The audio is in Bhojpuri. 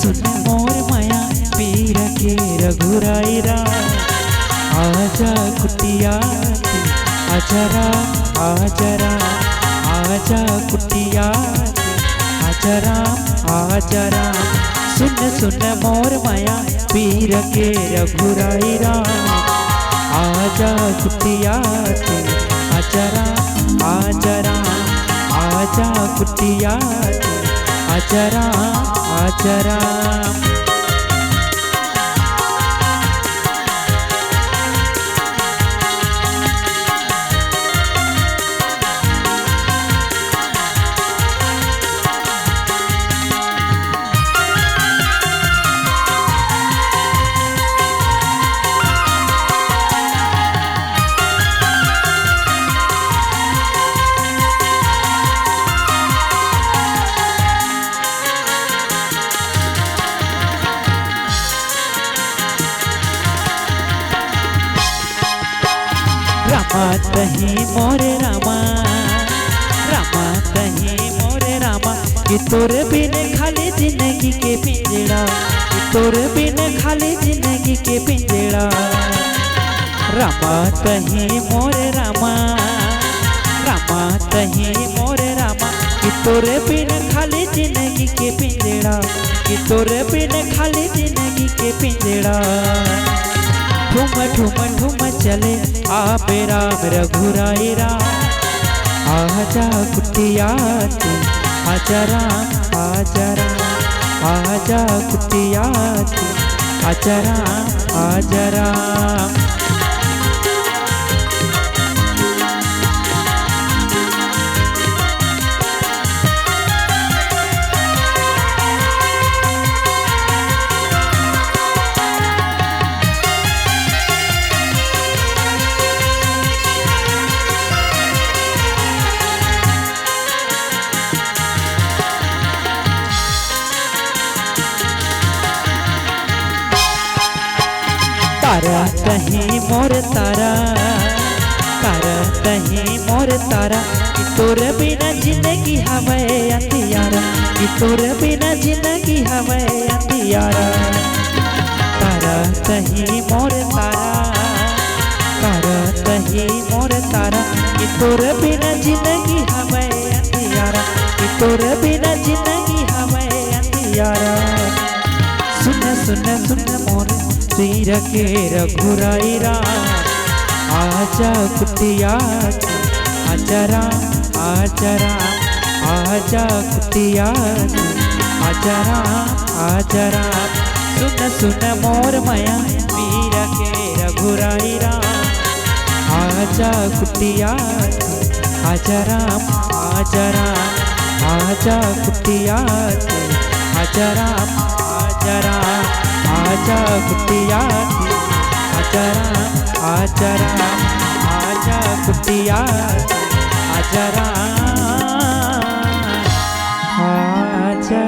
सुन मोर माया पीर के रघुराई राम। आजा कुटिया आजा राम आजा राम आजा कुटिया आजा राम आजा राम। सुन मोर माया पीर के रघुराई राम। आजा कुटिया आजा राम आजा राम आजा कुटिया आजा राम आजा राम। रामा तही मोरे रामा रामा तही मोरे रामा कि तोरे बिन खाली जिंदगी के पिंजड़ा कि तोरे बिन खाली जिंदगी के पिंजड़ा। रामा तही मोरे रामा रामा तही मोरे रामा कि तोरे बिन खाली जिंदगी के पिंजड़ा कि तोरे बिन खाली जिंदगी के पिंजड़ा। ठुम ठुम ठुम चले आपे राम रघुराई राम। आजा कुटिया आजा राम आजा राम आजा कुटिया आजा राम आजा राम। तारा कहीं मोर तारा तारा कहीं मोर तारा कि तोर बिना जिंदगी हमें अंधियारा कि तोर बिना जिंदगी हमें अंधियारा। तारा कहीं मोर तारा तारा कहीं मोर तारा कि तोर बिना जिंदगी हमें अंधियारा कि तोर बिना जिंदगी हमें अंधियारा। सुन मोर पीर के रघुराई राम। आजा कुटिया आजा राम आजा राम आजा कुटिया आजा राम आजा राम। सुन मोर माया पीर के रघुराई राम। आजा कुटिया आजा राम आजा राम आजा कुटिया आजा राम आजा राम आजा कुटिया आजा राम आजा राम आजा कुटिया आजा राम आजा